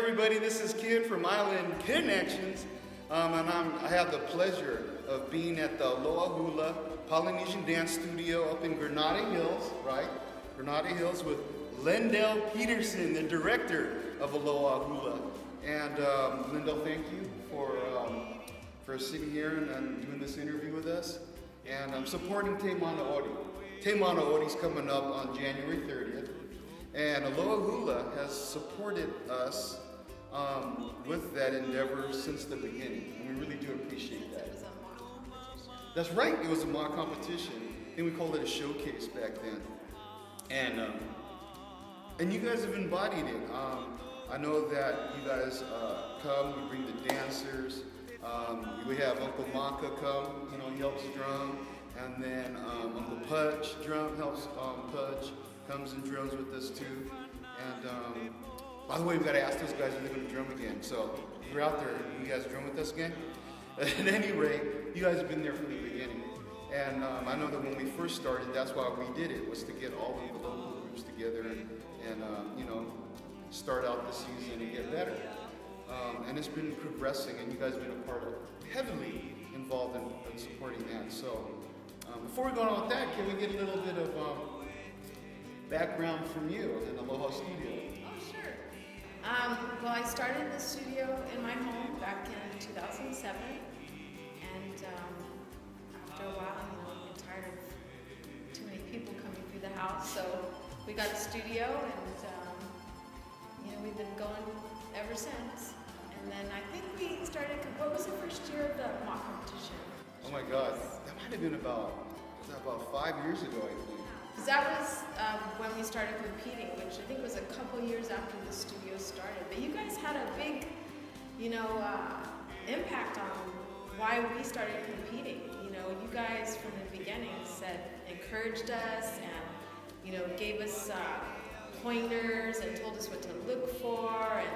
everybody, this is Ken from Island Kinections, and I have the pleasure of being at the Aloha Hula Polynesian Dance Studio up in Granada Hills, right? Granada Hills with Lyn-Del Pederson, the director of Aloha Hula. And Lyn-Del, thank you for sitting here and doing this interview with us. And I'm supporting Te Mana Ori. Te Mana Ori's coming up on January 30th. And Aloha Hula has supported us with that endeavor since the beginning, and we really do appreciate that. It was a mock competition. That's right, it was a mock competition. I think we called it a showcase back then. And you guys have embodied it. I know that you guys come, we bring the dancers. We have Uncle Maka come, he helps drum. And then Uncle Pudge helps Pudge. Comes and drums with us too. And by the way, we gotta ask those guys if they're gonna drum again. So if you're out there, you guys drum with us again? At any rate, you guys have been there from the beginning. And I know that when we first started, that's why we did it, was to get all of the local groups together and start out the season and get better. And it's been progressing, and you guys have been a part of, heavily involved in supporting that. So before we go on with that, can we get a little bit of background from you in Aloha Studio? Oh, sure. Well, I started the studio in my home back in 2007, and after a while, I got tired of too many people coming through the house, so we got a studio, and we've been going ever since. And then I think we started. What was the first year of the mock competition? Oh my God, that might have been about 5 years ago, I think. Because that was when we started competing, which I think was a couple years after the studio started. But you guys had a big, impact on why we started competing. You guys from the beginning encouraged us and, gave us pointers and told us what to look for. And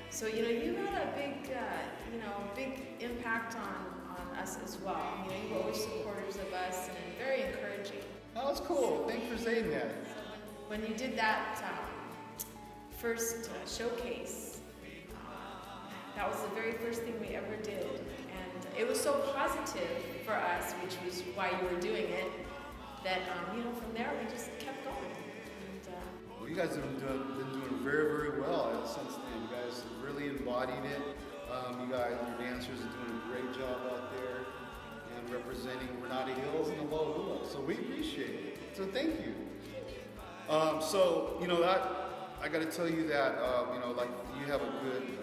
so, you had a big, big impact on us as well. You were always supporters of us and very encouraging. Oh, that's cool. Thanks for saying that. So when you did that first showcase, that was the very first thing we ever did. And it was so positive for us, which was why you were doing it, that, from there we just kept going. And, well, you guys have been doing very, very well since then. You guys have really embodied it. Your dancers are doing a great job out there and representing Granada Hills and Aloha Hula. So we appreciate it. So thank you. I got to tell you that, you have a good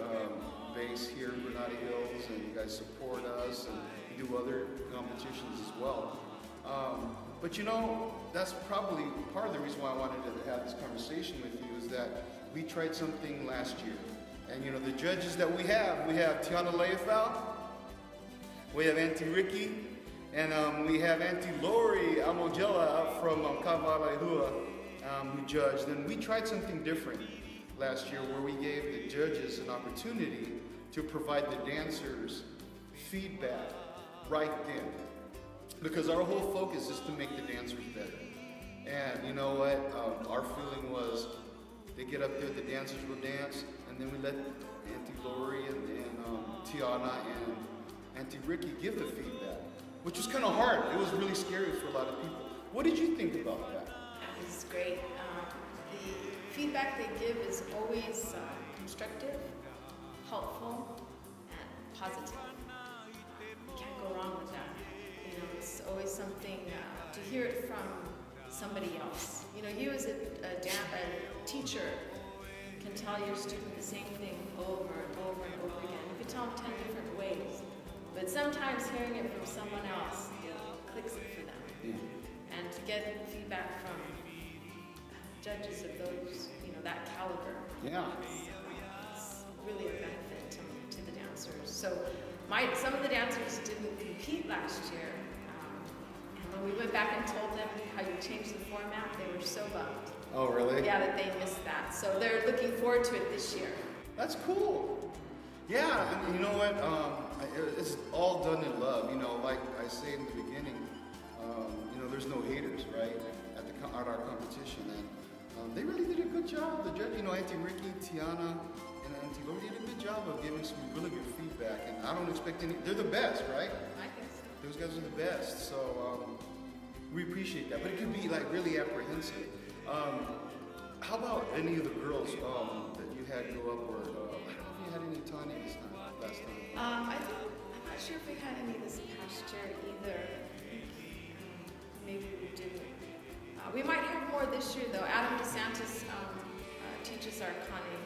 base here in Granada Hills, and you guys support us, and you do other competitions as well. But that's probably part of the reason why I wanted to have this conversation with you, is that we tried something last year. And the judges that we have Tiana Leifau, we have Auntie Ricky, and we have Auntie Lori Amogela from Kavalehua who judged. And we tried something different last year, where we gave the judges an opportunity to provide the dancers feedback right then. Because our whole focus is to make the dancers better. And you know what? Our feeling was, they get up there, the dancers will dance, and then we let Auntie Lori and Tiana and Auntie Ricky give the feedback, which was kind of hard. It was really scary for a lot of people. What did you think about that? It was great. The feedback they give is always constructive, helpful, and positive. You can't go wrong with that. It's always something to hear it from somebody else. You as a teacher can tell your student the same thing over and over and over again. You can tell them 10 different ways, but sometimes hearing it from someone else clicks it for them. Yeah. And to get feedback from judges of those, that caliber, it's really a benefit to the dancers. So some of the dancers didn't compete last year. And when we went back and told them how you changed the format, they were so bummed. Oh, really? Yeah, that they missed that. So they're looking forward to it this year. That's cool. Yeah, and you know what? It's all done in love. Like I say in the beginning, there's no haters, right? At our competition, and they really did a good job. The judge, Auntie Ricky, Tiana, and Auntie Lori did a good job of giving some really good feedback, and I don't expect any. They're the best, right? I think so. Those guys are the best, so we appreciate that. But it can be like really apprehensive. How about any of the girls that you had go up, or I don't know if you had any Tanya this time, last time? I'm not sure if we had any this past year either. Maybe we didn't. We might have more this year though. Adam DeSantis teaches our conning,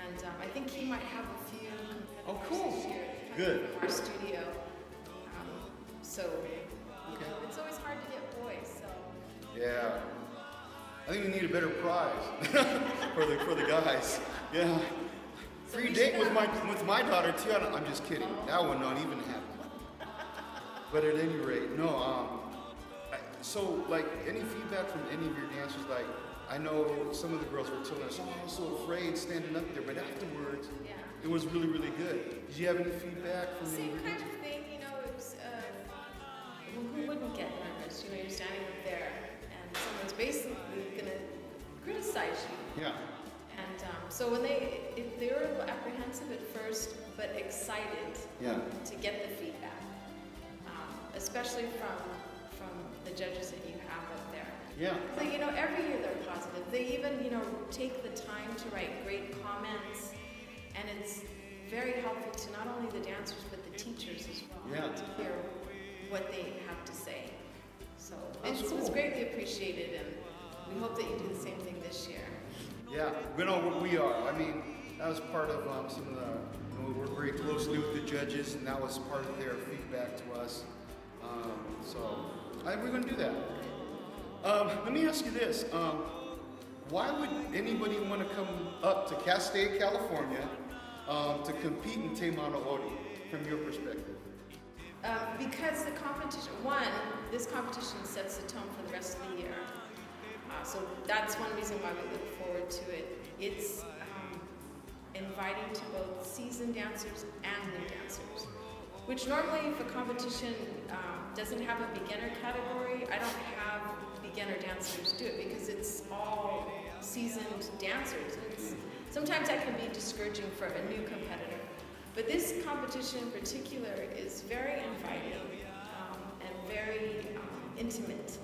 and I think he might have a few Oh, cool. this year Good. from our studio. So Okay. it's always hard to get boys. So Yeah. I think we need a better prize for the guys. Yeah. So Free we date should with have- my daughter too. I'm just kidding. That one not even happened. But at any rate, no. So like any feedback from any of your dancers? Like I know some of the girls were telling us, "Oh, I was so afraid standing up there," but afterwards, yeah. it was really, really good. Did you have any feedback from any Same of your kind of thing, you know, it was, well, who wouldn't get nervous? You know, you're standing up there and someone's basically gonna criticize you. Yeah. And so when if they were a little apprehensive at first, but excited Yeah. to get the feedback, especially from the judges that you have up there. Yeah. So, you know, every year they're positive. They even, you know, take the time to write great comments, and it's very helpful to not only the dancers but the teachers as well, Yeah. to hear what they have to say. So That's it was cool. greatly appreciated, and we hope that you do the same thing this year. Yeah, we know what we are. I mean, that was part of some of the, you know, we work very closely with the judges, and that was part of their feedback to us. We're going to do that. Let me ask you this. Why would anybody want to come up to Castaic, California, to compete in Te Mana Ori, from your perspective? Because the competition, this competition sets the tone for the rest of the year. So that's one reason why we look forward to it. It's inviting to both seasoned dancers and new dancers, which normally if a competition doesn't have a beginner category, I don't have beginner dancers do it because it's all seasoned dancers. Sometimes that can be discouraging for a new competitor. But this competition in particular is very inviting and very intimate.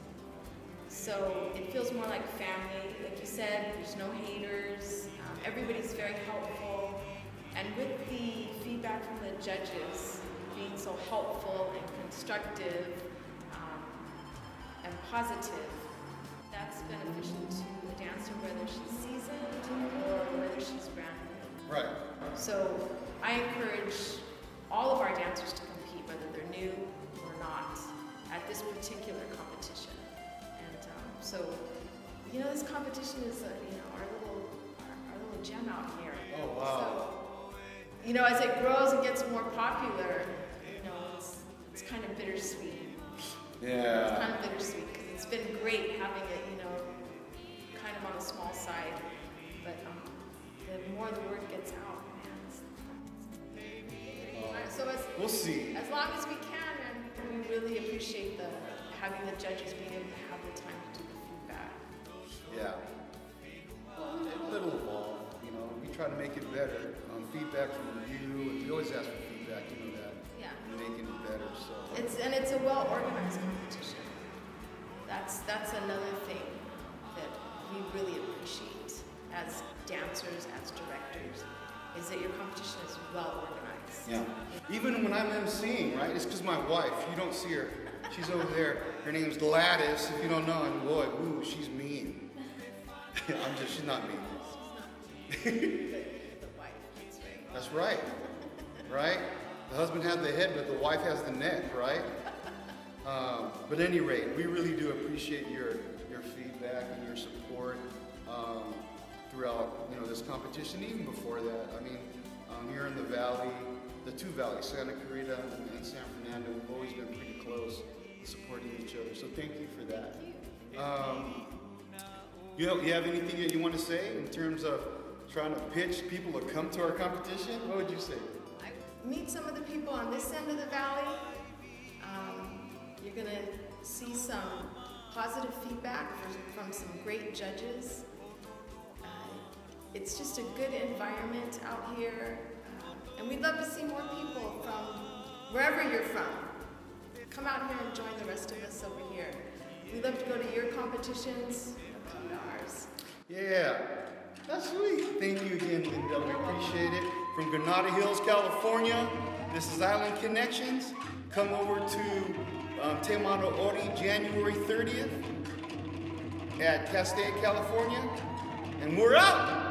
So it feels more like family. Like you said, there's no haters. Everybody's very helpful. And with the feedback from the judges being so helpful and constructive and positive, that's beneficial to the dancer, whether she's seasoned or whether she's brand new. Right. So I encourage all of our dancers to compete, whether they're new or not, at this particular competition. And so, you know, this competition is, you know, our little gem out here. Oh, wow. So, you know, as it grows and gets more popular, you know, it's kind of bittersweet. Yeah. It's kind of bittersweet because it's been great having it, you know, kind of on the small side. But the more the word gets out, man. So We'll see. as long as we can, and we really appreciate having the judges being able to have the time to do the feedback. Yeah. Well, it'll evolve. You know, we try to make it better. Feedback from you, and we always ask for feedback. You know that. Yeah. Making it better. So. It's a well-organized competition. That's another thing that we really appreciate as dancers, as directors, is that your competition is well-organized. Yeah. Even when I'm emceeing, right? It's because my wife. You don't see her. She's over there. Her name's Gladys. If you don't know, and boy, ooh, she's mean. She's not mean. The wife, that's right. That's right. Right? The husband has the head, but the wife has the neck, right? But at any rate, we really do appreciate your feedback and your support throughout, you know, this competition, even before that. I mean, here in the valley, the two valleys, Santa Clarita and San Fernando, we've always been pretty close, supporting each other. So thank you for that. You have anything that you want to say in terms of trying to pitch people to come to our competition? What would you say? I meet some of the people on this end of the valley. You're going to see some positive feedback from some great judges. It's just a good environment out here, and we'd love to see more people from wherever you're from. Come out here and join the rest of us over here. We'd love to go to your competitions, come to ours. Yeah, that's sweet. Thank you again, Lyn-Del. We appreciate it. From Granada Hills, California, this is Island Kinections. Come over to Te Mano Ori, January 30th at Castaic, California. And we're out!